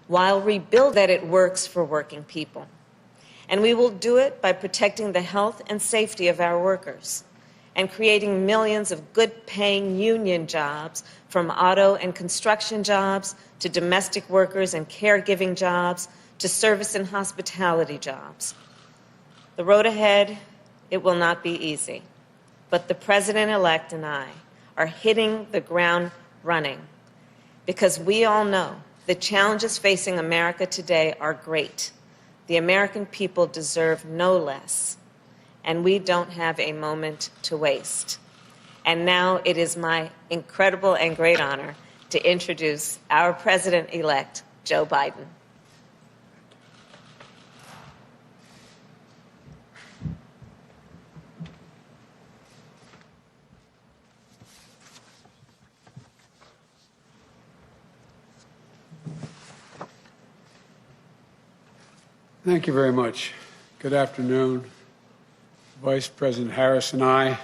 while rebuilding that it works for working people. And we will do it by protecting the health and safety of our workers and creating millions of good-paying union jobs, from auto and construction jobs to domestic workers and caregiving jobs to service and hospitality jobs. The road ahead, it will not be easy, but the President-elect and I are hitting the ground running because we all know the challenges facing America today are great. The American people deserve no less, and we don't have a moment to waste. And now it is my incredible and great honor to introduce our President-elect, Joe Biden. Thank you very much. Good afternoon. Vice President Harris and I,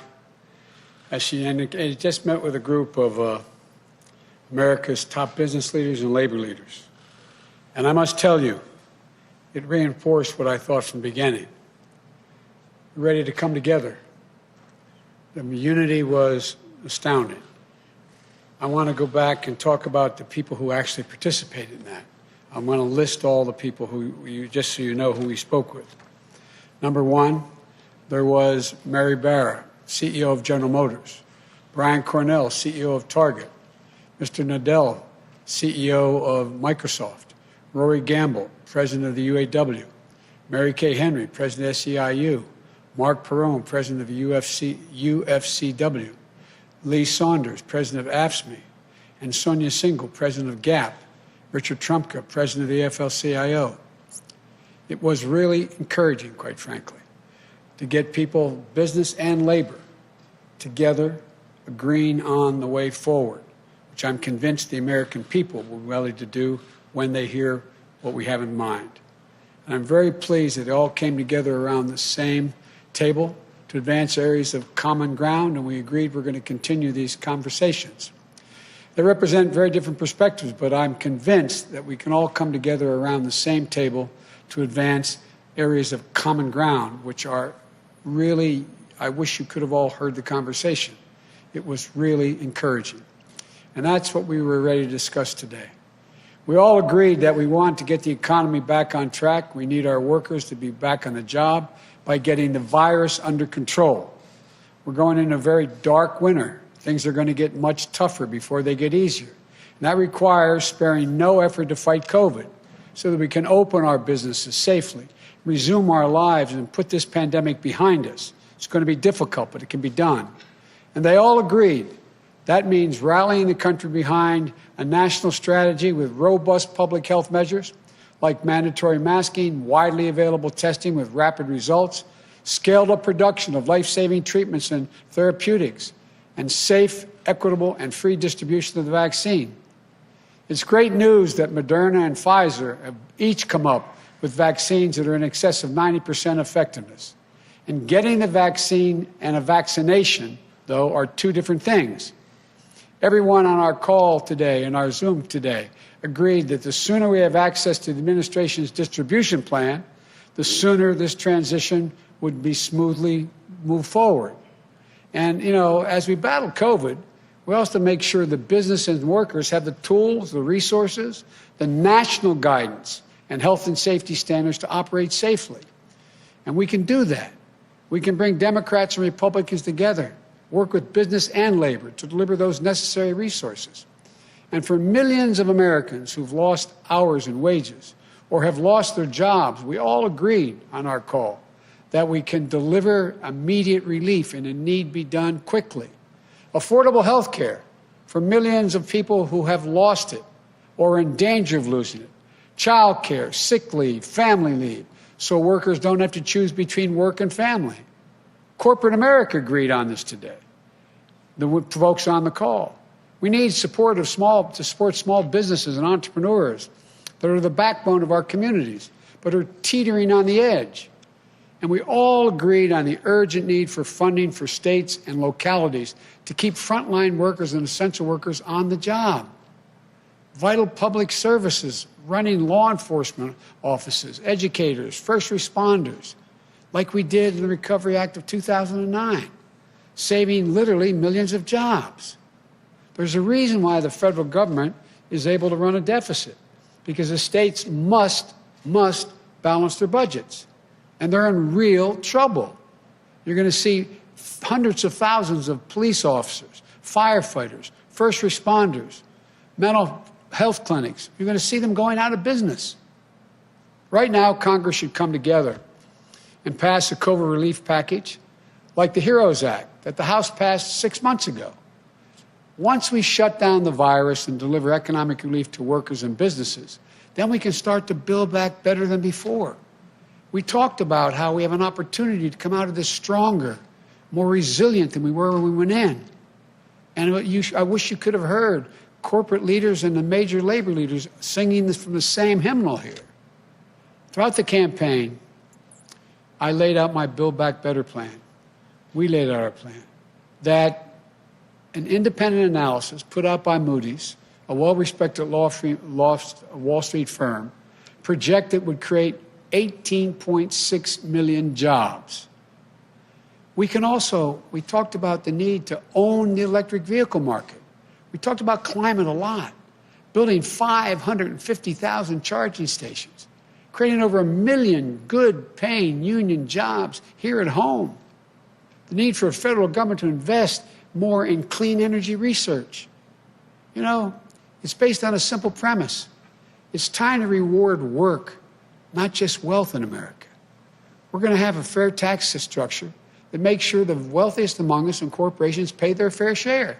as she indicated, just met with a group of America's top business leaders and labor leaders. And I must tell you, it reinforced what I thought from the beginning. We're ready to come together. The unity was astounding. I want to go back and talk about the people who actually participated in that. I'm going to list all the people who, just so you know who we spoke with. Number one, there was Mary Barra, CEO of General Motors, Brian Cornell, CEO of Target, Mr. Nadell, CEO of Microsoft, Rory Gamble, President of the UAW, Mary Kay Henry, President of SEIU, Mark Perone, President of the UFCW, Lee Saunders, President of AFSCME, and Sonia Singhal, President of GAP, Richard Trumka, President of the AFL-CIO. It was really encouraging, quite frankly, to get people, business and labor, together, agreeing on the way forward, which I'm convinced the American people will be ready to do when they hear what we have in mind. And I'm very pleased that they all came together around the same table to advance areas of common ground, and we agreed we're going to continue these conversations. They represent very different perspectives, but I'm convinced that we can all come together around the same table to advance areas of common ground, which are really, I wish you could have all heard the conversation. It was really encouraging. And that's what we were ready to discuss today. We all agreed that we want to get the economy back on track. We need our workers to be back on the job by getting the virus under control. We're going into a very dark winter. Things are going to get much tougher before they get easier. And that requires sparing no effort to fight COVID so that we can open our businesses safely, resume our lives, and put this pandemic behind us. It's going to be difficult, but it can be done. And they all agreed. That means rallying the country behind a national strategy with robust public health measures like mandatory masking, widely available testing with rapid results, scaled-up production of life-saving treatments and therapeutics, and safe, equitable, and free distribution of the vaccine. It's great news that Moderna and Pfizer have each come up with vaccines that are in excess of 90% effectiveness. And getting the vaccine and a vaccination, though, are two different things. Everyone on our call today and our Zoom today agreed that the sooner we have access to the administration's distribution plan, the sooner this transition would be smoothly moved forward. And, you know, as we battle COVID, we also have to make sure the business and workers have the tools, the resources, the national guidance, and health and safety standards to operate safely. And we can do that. We can bring Democrats and Republicans together, work with business and labor to deliver those necessary resources. And for millions of Americans who've lost hours and wages or have lost their jobs, we all agreed on our call that we can deliver immediate relief and a need be done quickly. Affordable health care for millions of people who have lost it or are in danger of losing it. Child care, sick leave, family leave, so workers don't have to choose between work and family. Corporate America agreed on this today, the folks on the call. We need support to support small businesses and entrepreneurs that are the backbone of our communities, but are teetering on the edge. And we all agreed on the urgent need for funding for states and localities to keep frontline workers and essential workers on the job. vital public services, running law enforcement offices, educators, first responders, like we did in the Recovery Act of 2009, saving literally millions of jobs. There's a reason why the federal government is able to run a deficit, because the states must balance their budgets, and they're in real trouble. You're going to see hundreds of thousands of police officers, firefighters, first responders, mental health clinics. You're going to see them going out of business. Right now, Congress should come together and pass a COVID relief package like the HEROES Act that the House passed 6 months ago. Once we shut down the virus and deliver economic relief to workers and businesses, then we can start to build back better than before. We talked about how we have an opportunity to come out of this stronger, more resilient than we were when we went in. And I wish you could have heard corporate leaders and the major labor leaders singing this from the same hymnal here. Throughout the campaign, I laid out my Build Back Better plan. We laid out our plan. That an independent analysis put out by Moody's, a well-respected Wall Street firm, projected would create 18.6 million jobs. We talked about the need to own the electric vehicle market. We talked about climate a lot, building 550,000 charging stations, creating over 1 million good-paying union jobs here at home. The need for a federal government to invest more in clean energy research. You know, it's based on a simple premise. It's time to reward work, not just wealth in America. We're going to have a fair tax structure that makes sure the wealthiest among us and corporations pay their fair share.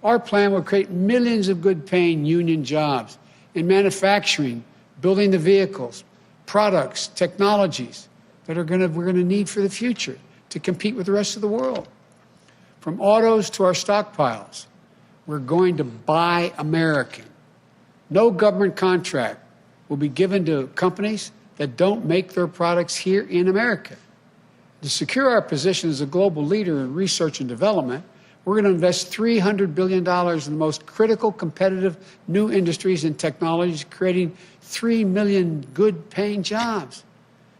Our plan will create millions of good-paying union jobs in manufacturing, building the vehicles, products, technologies that we're going to need for the future to compete with the rest of the world. From autos to our stockpiles, we're going to buy American. No government contract will be given to companies that don't make their products here in America. To secure our position as a global leader in research and development, we're going to invest $300 billion in the most critical, competitive new industries and technologies, creating 3 million good-paying jobs.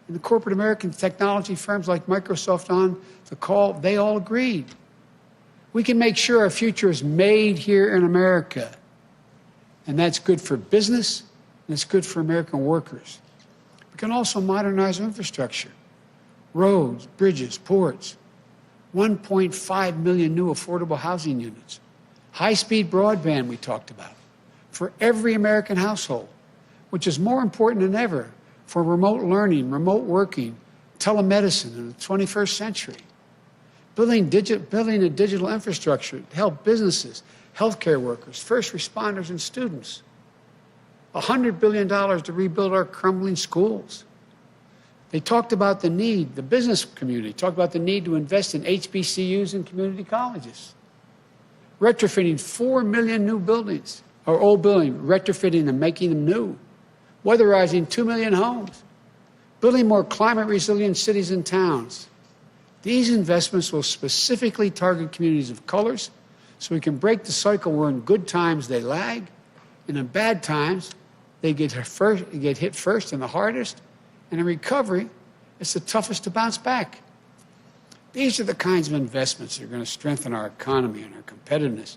And the corporate American technology firms like Microsoft on the call, they all agreed. We can make sure our future is made here in America. And that's good for business, and it's good for American workers. We can also modernize our infrastructure. Roads, bridges, ports, 1.5 million new affordable housing units, high-speed broadband we talked about, for every American household, which is more important than ever for remote learning, remote working, telemedicine in the 21st century. Building a digital infrastructure to help businesses, healthcare workers, first responders, and students. $100 billion to rebuild our crumbling schools. They talked about the need, the business community talked about the need to invest in HBCUs and community colleges. Retrofitting 4 million new buildings, or old buildings, retrofitting them, making them new. Weatherizing 2 million homes. Building more climate-resilient cities and towns. These investments will specifically target communities of colors so we can break the cycle where in good times they lag, and in bad times they get hit first and the hardest, and in recovery, it's the toughest to bounce back. These are the kinds of investments that are going to strengthen our economy and our competitiveness,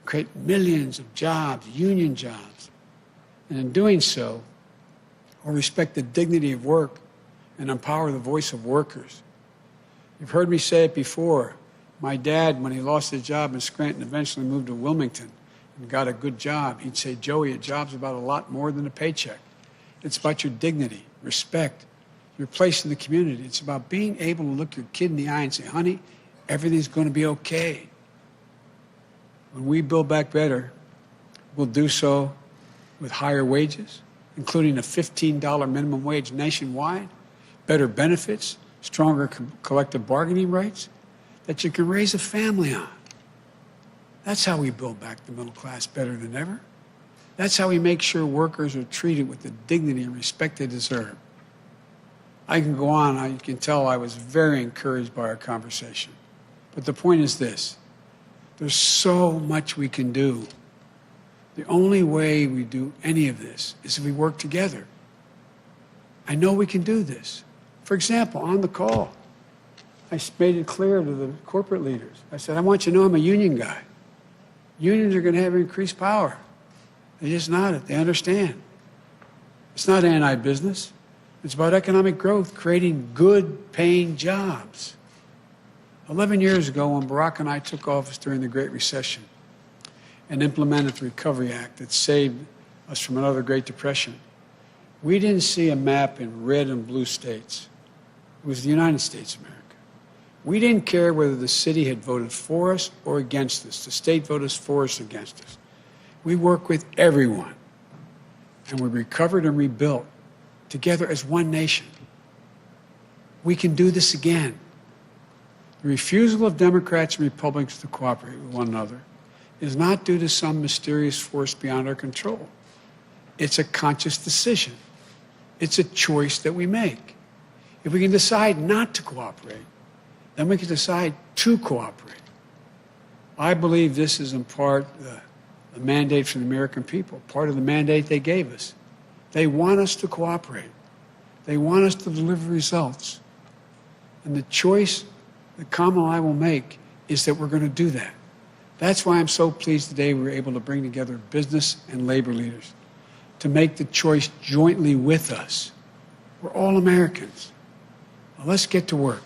create millions of jobs, union jobs. And in doing so, we'll respect the dignity of work and empower the voice of workers. You've heard me say it before. My dad, when he lost his job in Scranton, eventually moved to Wilmington and got a good job. He'd say, Joey, a job's about a lot more than a paycheck. It's about your dignity, respect, your place in the community. It's about being able to look your kid in the eye and say, honey, everything's going to be okay. When we build back better, we'll do so with higher wages, including a $15 minimum wage nationwide, better benefits, stronger collective bargaining rights that you can raise a family on. That's how we build back the middle class better than ever. That's how we make sure workers are treated with the dignity and respect they deserve. I can go on. You can tell I was very encouraged by our conversation. But the point is this. There's so much we can do. The only way we do any of this is if we work together. I know we can do this. For example, on the call, I made it clear to the corporate leaders. I said, I want you to know I'm a union guy. Unions are going to have increased power. They just nodded. They understand. It's not anti-business. It's about economic growth, creating good paying jobs. 11 years ago, when Barack and I took office during the Great Recession and implemented the Recovery Act that saved us from another Great Depression, we didn't see a map in red and blue states. It was the United States of America. We didn't care whether the city had voted for us or against us. The state voted for us or against us. We worked with everyone, and we recovered and rebuilt together as one nation. We can do this again. The refusal of Democrats and Republicans to cooperate with one another is not due to some mysterious force beyond our control. It's a conscious decision. It's a choice that we make. If we can decide not to cooperate, then we can decide to cooperate. I believe this is in part the mandate from the American people, part of the mandate they gave us. They want us to cooperate. They want us to deliver results. And the choice that Kamala and I will make is that we're going to do that. That's why I'm so pleased today we were able to bring together business and labor leaders to make the choice jointly with us. We're all Americans. Now let's get to work.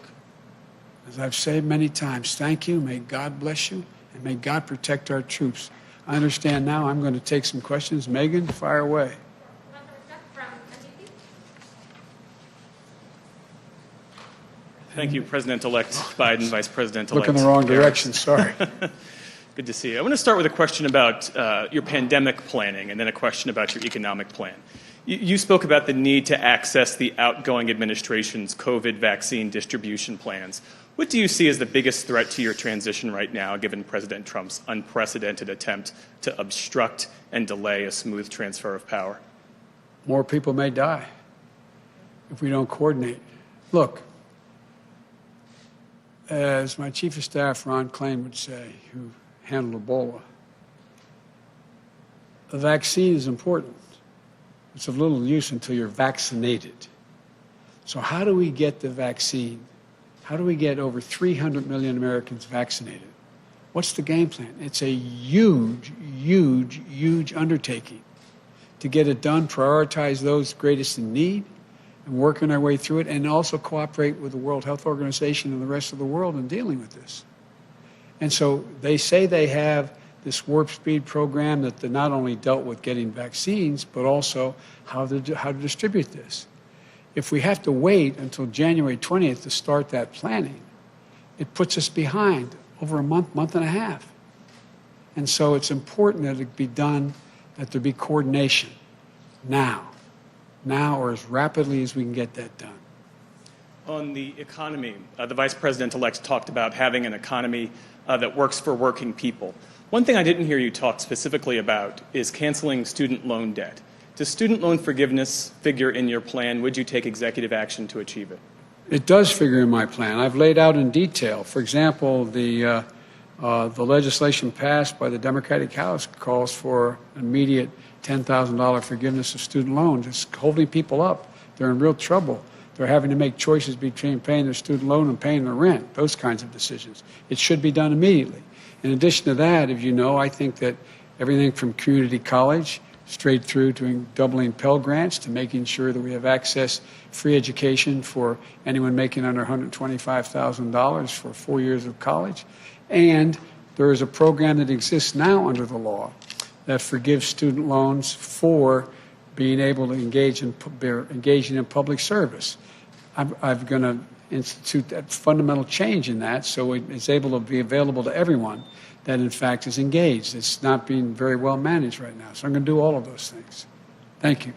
As I've said many times, thank you, may God bless you, and may God protect our troops. I understand now I'm going to take some questions. Megan, fire away. Thank you, President-elect Biden, Vice President-elect Look in the wrong Harris. direction, sorry. Good to see you. I want to start with a question about your pandemic planning and then a question about your economic plan. You spoke about the need to access the outgoing administration's COVID vaccine distribution plans. What do you see as the biggest threat to your transition right now, given President Trump's unprecedented attempt to obstruct and delay a smooth transfer of power? More people may die if we don't coordinate. Look, as my Chief of Staff, Ron Klain, would say, who handled Ebola, a vaccine is important. It's of little use until you're vaccinated. So how do we get the vaccine? How do we get over 300 million Americans vaccinated? What's the game plan? It's a huge, huge, huge undertaking to get it done, prioritize those greatest in need, and working our way through it, and also cooperate with the World Health Organization and the rest of the world in dealing with this. And so they say they have this warp speed program that not only dealt with getting vaccines, but also how to distribute this. If we have to wait until January 20th to start that planning, it puts us behind over a month, month and a half. And so it's important that it be done, that there be coordination now or as rapidly as we can get that done. On the economy, the Vice President-elect talked about having an economy that works for working people. One thing I didn't hear you talk specifically about is canceling student loan debt. Does student loan forgiveness figure in your plan? Would you take executive action to achieve it? It does figure in my plan. I've laid out in detail. For example, the legislation passed by the Democratic House calls for immediate $10,000 forgiveness of student loans. It's holding people up. They're in real trouble. They're having to make choices between paying their student loan and paying their rent, those kinds of decisions. It should be done immediately. In addition to that, as you know, I think that everything from community college straight through to doubling Pell Grants to making sure that we have access, free education for anyone making under $125,000 for 4 years of college. And there is a program that exists now under the law that forgives student loans for being able to engaging in public service. I'm going to institute that fundamental change in that so it's able to be available to everyone that in fact is engaged. It's not being very well managed right now. So I'm going to do all of those things. Thank you.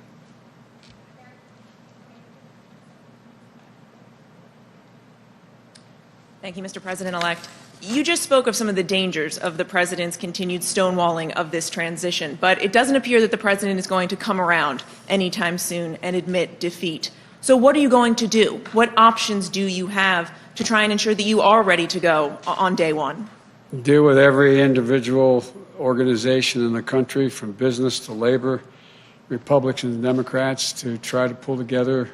Thank you, Mr. President-elect. You just spoke of some of the dangers of the president's continued stonewalling of this transition, but it doesn't appear that the president is going to come around anytime soon and admit defeat. So what are you going to do? What options do you have to try and ensure that you are ready to go on day one? Deal with every individual organization in the country, from business to labor, Republicans and Democrats, to try to pull together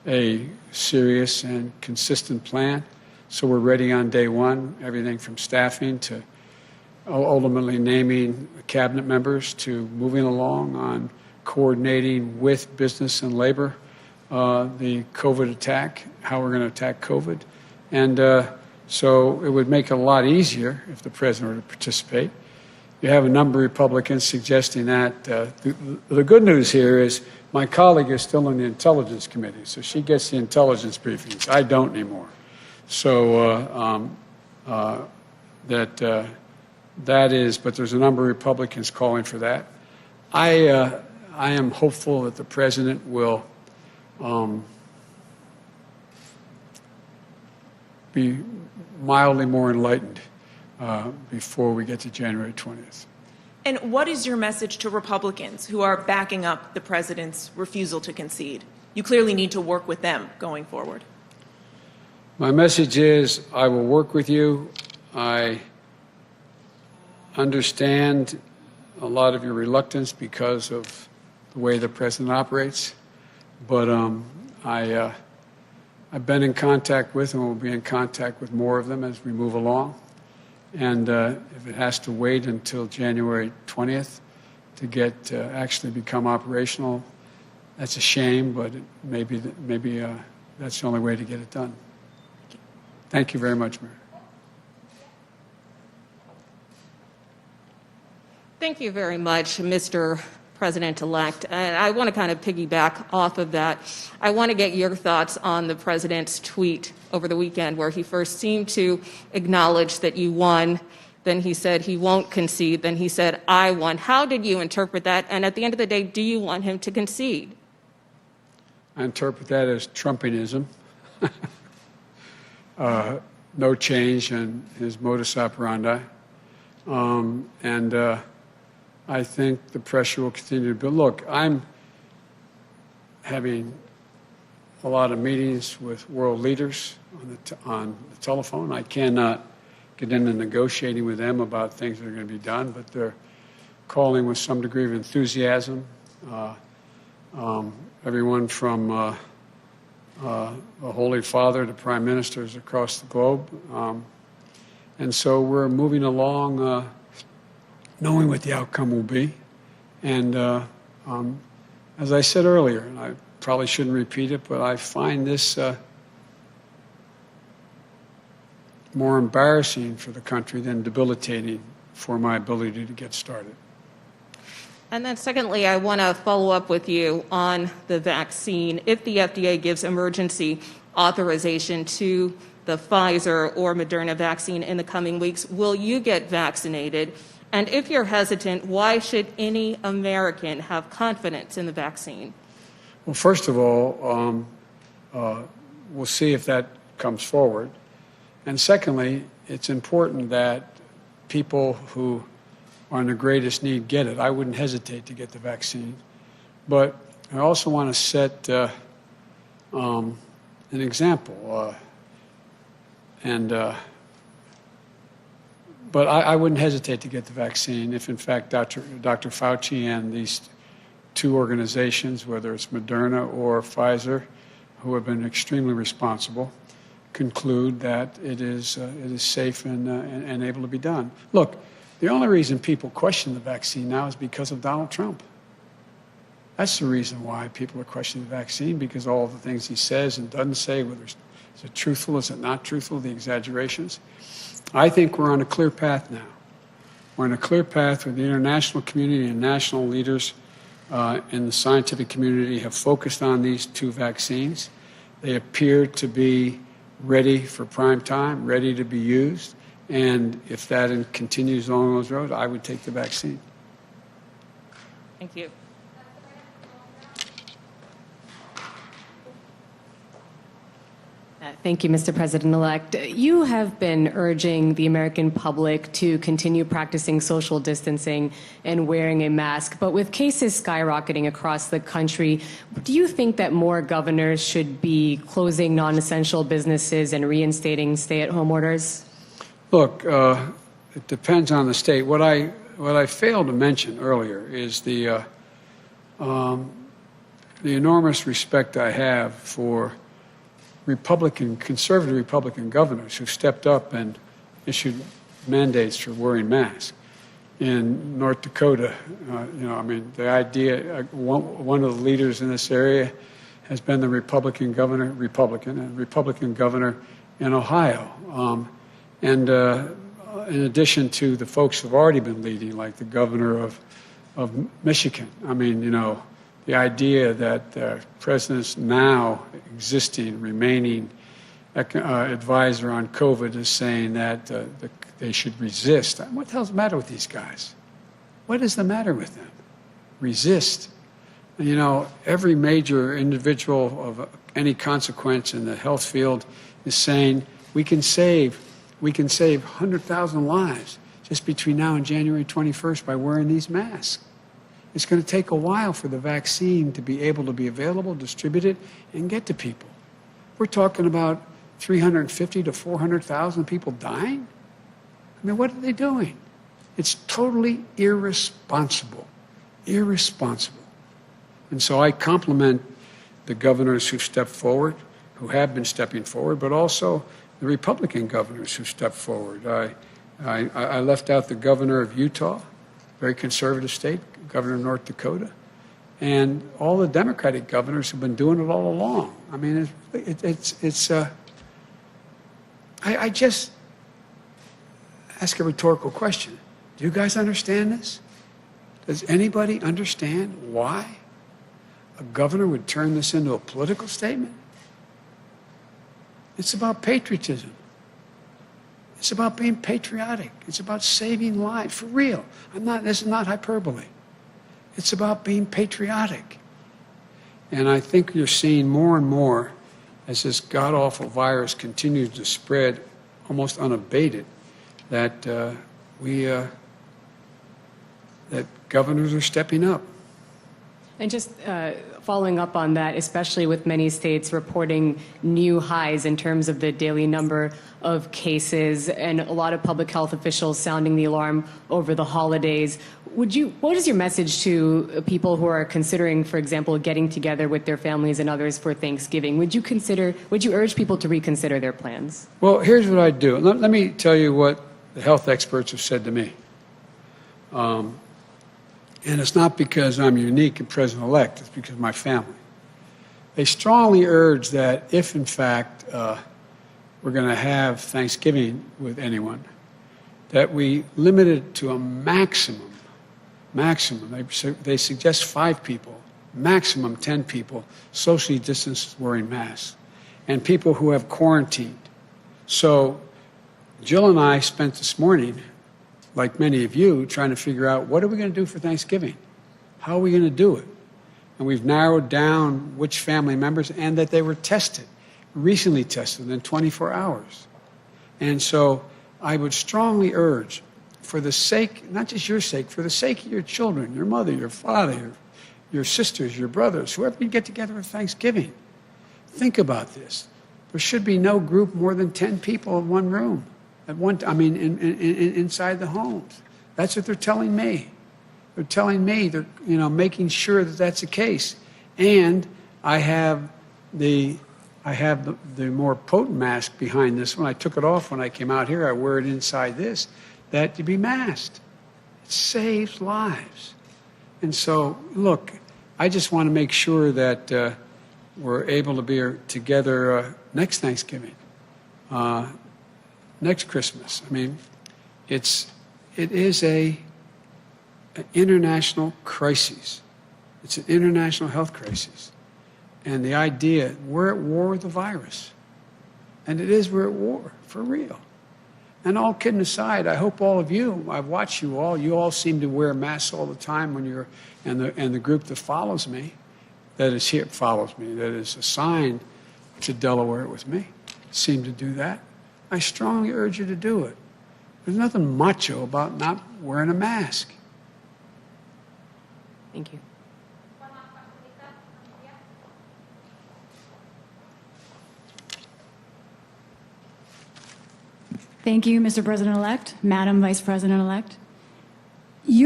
a serious and consistent plan. So we're ready on day one, everything from staffing to ultimately naming cabinet members to moving along on coordinating with business and labor the COVID attack, how we're going to attack COVID. And so it would make it a lot easier if the president were to participate. You have a number of Republicans suggesting that. The good news here is my colleague is still in the Intelligence Committee, so she gets the intelligence briefings. I don't anymore. So that is, but there's a number of Republicans calling for that. I am hopeful that the president will be mildly more enlightened before we get to January 20th. And what is your message to Republicans who are backing up the president's refusal to concede? You clearly need to work with them going forward. My message is I will work with you. I understand a lot of your reluctance because of the way the president operates, but I've been in contact with and will be in contact with more of them as we move along. And if it has to wait until January 20th to actually become operational, that's a shame, but maybe that's the only way to get it done. Thank you very much, Mary. Thank you very much, Mr. President-elect. And I want to kind of piggyback off of that. I want to get your thoughts on the president's tweet over the weekend where he first seemed to acknowledge that you won. Then he said he won't concede. Then he said, I won. How did you interpret that? And at the end of the day, do you want him to concede? I interpret that as Trumpianism. No change in his modus operandi. I think the pressure will continue to build. Look, I'm having a lot of meetings with world leaders on the telephone. I cannot get into negotiating with them about things that are going to be done, but they're calling with some degree of enthusiasm. Everyone from the Holy Father to prime ministers across the globe. And so we're moving along knowing what the outcome will be. And as I said earlier, and I probably shouldn't repeat it, but I find this more embarrassing for the country than debilitating for my ability to get started. And then secondly, I want to follow up with you on the vaccine. If the FDA gives emergency authorization to the Pfizer or Moderna vaccine in the coming weeks, will you get vaccinated? And if you're hesitant, why should any American have confidence in the vaccine? Well, first of all, we'll see if that comes forward. And secondly, it's important that people who are in the greatest need get it. I wouldn't hesitate to get the vaccine. But I also want to set an example. But I wouldn't hesitate to get the vaccine if, in fact, Dr. Fauci and these two organizations, whether it's Moderna or Pfizer, who have been extremely responsible, conclude that it is safe and able to be done. Look, the only reason people question the vaccine now is because of Donald Trump. That's the reason why people are questioning the vaccine, because all the things he says and doesn't say, whether is it truthful, is it not truthful, the exaggerations. I think we're on a clear path now. We're on a clear path where the international community and national leaders in the scientific community have focused on these two vaccines. They appear to be ready for prime time, ready to be used. And if that continues along those roads, I would take the vaccine. Thank you. Thank you, Mr. President-elect. You have been urging the American public to continue practicing social distancing and wearing a mask, but with cases skyrocketing across the country, do you think that more governors should be closing non-essential businesses and reinstating stay-at-home orders? Look, it depends on the state. What I what I failed to mention earlier is the enormous respect I have for conservative Republican governors who stepped up and issued mandates for wearing masks. In North Dakota, the idea, one of the leaders in this area has been the Republican governor in Ohio. In addition to the folks who've already been leading, like the governor of Michigan. The idea that the president's now existing, remaining advisor on COVID is saying that they should resist. What the hell's the matter with these guys? What is the matter with them? Resist. Every major individual of any consequence in the health field is saying we can save 100,000 lives just between now and January 21st by wearing these masks. It's going to take a while for the vaccine to be able to be available, distributed, and get to people. We're talking about 350 to 400,000 people dying? What are they doing? It's totally irresponsible. Irresponsible. And so I compliment the governors who stepped forward, who have been stepping forward, but also the Republican governors who stepped forward. I left out the governor of Utah, very conservative state, governor of North Dakota, and all the Democratic governors who've been doing it all along. I just ask a rhetorical question. Do you guys understand this? Does anybody understand why a governor would turn this into a political statement? It's about patriotism. It's about being patriotic. It's about saving lives, for real. This is not hyperbole. It's about being patriotic. And I think you're seeing more and more as this god-awful virus continues to spread almost unabated, that that governors are stepping up. And just following up on that, especially with many states reporting new highs in terms of the daily number of cases and a lot of public health officials sounding the alarm over the holidays, what is your message to people who are considering, for example, getting together with their families and others for Thanksgiving? Would you urge people to reconsider their plans? Well, here's what I'd do. Let me tell you what the health experts have said to me. And it's not because I'm unique and president-elect, it's because of my family. They strongly urge that if, in fact, we're going to have Thanksgiving with anyone, that we limit it to a maximum. They suggest 5 people, maximum 10 people, socially distanced wearing masks, and people who have quarantined. So Jill and I spent this morning, like many of you, trying to figure out what are we going to do for Thanksgiving? How are we going to do it? And we've narrowed down which family members and that they were tested, recently tested within 24 hours. And so I would strongly urge, for the sake, not just your sake, for the sake of your children, your mother, your father, your sisters, your brothers, whoever you get together for Thanksgiving, think about this. There should be no group more than 10 people in one room. Inside the homes. That's what they're telling me. They're telling me they're, making sure that that's the case. And I have the more potent mask behind this one. I took it off when I came out here. I wear it inside this. That to be masked. It saves lives. And so, look, I just want to make sure that we're able to be together next Thanksgiving. Next Christmas. It is an international crisis. It's an international health crisis. And the idea, we're at war with the virus. And we're at war, for real. And all kidding aside, I hope all of you, I've watched you all seem to wear masks all the time when you're, and the group that follows me, that is assigned to Delaware with me, seem to do that. I strongly urge you to do it. There's nothing macho about not wearing a mask. Thank you. Thank you, Mr. President-elect, Madam Vice President-elect.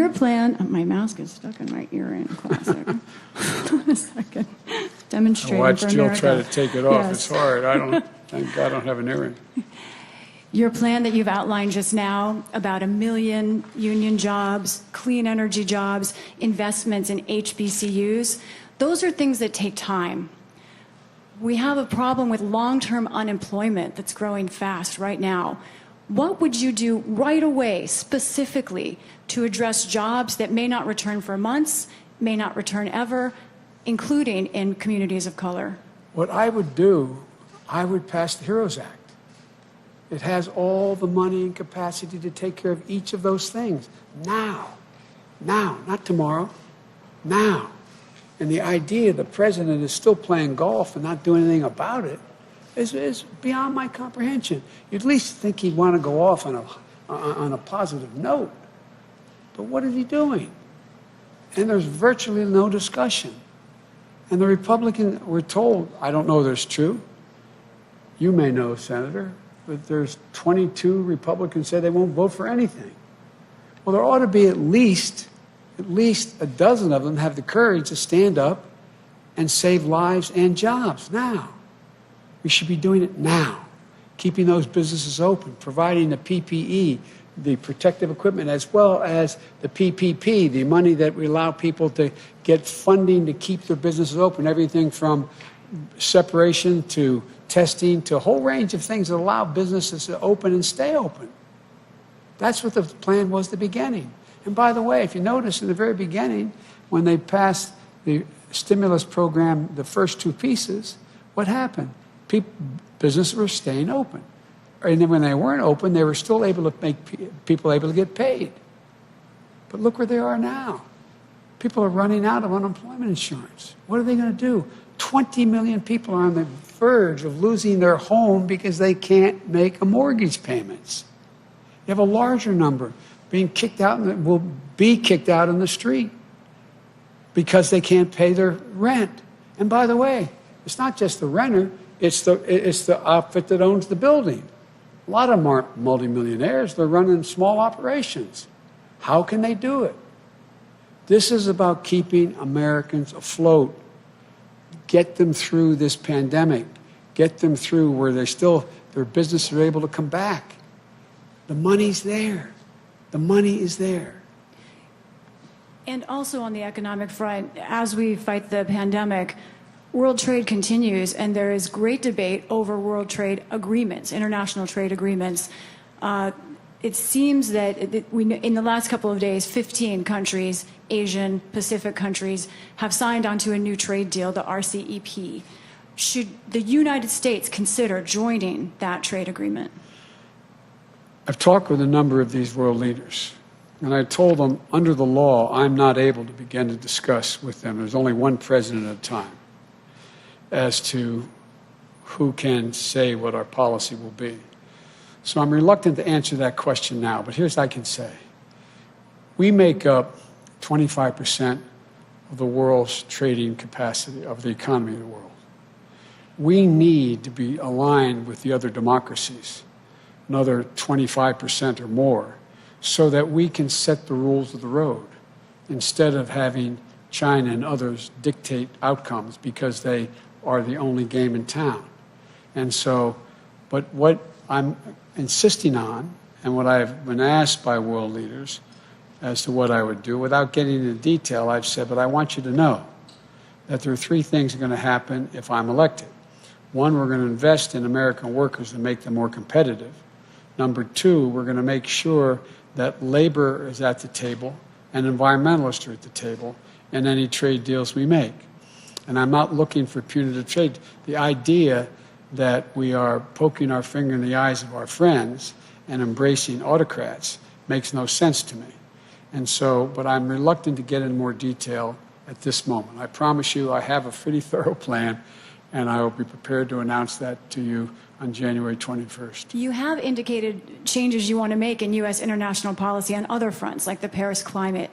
Your plan, my mask is stuck in my ear in classic. Hold on a second. I Demonstrating watched for Jill America. try to take it off. Yes. It's hard. Thank God I don't have an earring. Your plan that you've outlined just now about 1 million union jobs, clean energy jobs, investments in HBCUs, those are things that take time. We have a problem with long-term unemployment that's growing fast right now. What would you do right away, specifically, to address jobs that may not return for months, may not return ever, including in communities of color? What I would do, I would pass the HEROES Act. It has all the money and capacity to take care of each of those things. Now, not tomorrow, now. And the idea the president is still playing golf and not doing anything about it is beyond my comprehension. You'd at least think he'd want to go off on a positive note. But what is he doing? And there's virtually no discussion. And the Republican, we're told, I don't know if it's true. You may know, Senator, but there's 22 Republicans say they won't vote for anything. Well, there ought to be at least a dozen of them have the courage to stand up and save lives and jobs now. We should be doing it now, keeping those businesses open, providing the PPE, the protective equipment, as well as the PPP, the money that we allow people to get funding to keep their businesses open, everything from separation to testing to a whole range of things that allow businesses to open and stay open. That's what the plan was at the beginning. And by the way, if you notice in the very beginning, when they passed the stimulus program, the first two pieces, what happened? Businesses were staying open. And then when they weren't open, they were still able to make people able to get paid. But look where they are now. People are running out of unemployment insurance. What are they going to do? 20 million people are on the verge of losing their home because they can't make a mortgage payments. You have a larger number being kicked out and will be kicked out in the street because they can't pay their rent. And by the way, it's not just the renter, it's the outfit that owns the building. A lot of them aren't multimillionaires. They're running small operations. How can they do it? This is about keeping Americans afloat. Get them through this pandemic. Get them through where their businesses are able to come back. The money's there. The money is there. And also on the economic front, as we fight the pandemic, world trade continues, and there is great debate over world trade agreements, international trade agreements. It seems that in the last couple of days, 15 countries, Asian, Pacific countries, have signed onto a new trade deal, the RCEP. Should the United States consider joining that trade agreement? I've talked with a number of these world leaders, and I told them, under the law, I'm not able to begin to discuss with them. There's only one president at a time as to who can say what our policy will be. So I'm reluctant to answer that question now, but here's what I can say. We make up 25% of the world's trading capacity of the economy of the world. We need to be aligned with the other democracies, another 25% or more, so that we can set the rules of the road instead of having China and others dictate outcomes because they are the only game in town. And so, but what I'm insisting on, and what I've been asked by world leaders as to what I would do, without getting into detail, I've said, but I want you to know that there are three things that are going to happen if I'm elected. One, we're going to invest in American workers and make them more competitive. Number two, we're going to make sure that labor is at the table and environmentalists are at the table in any trade deals we make. And I'm not looking for punitive trade. The idea that we are poking our finger in the eyes of our friends and embracing autocrats makes no sense to me. And so, but I'm reluctant to get into more detail at this moment. I promise you I have a pretty thorough plan, and I will be prepared to announce that to you on January 21st. You have indicated changes you want to make in U.S. international policy on other fronts, like the Paris climate.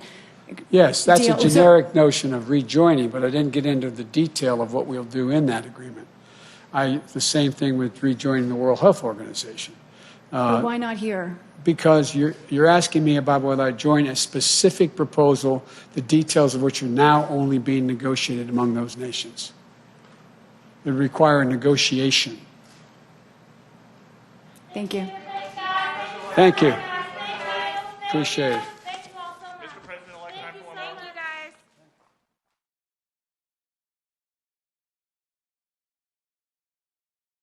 Yes, that's deal. a generic notion of rejoining, but I didn't get into the detail of what we'll do in that agreement. The same thing with rejoining the World Health Organization. But why not here? Because you're asking me about whether I join a specific proposal, the details of which are now only being negotiated among those nations. It would require a negotiation. Thank you. Thank you. Appreciate it.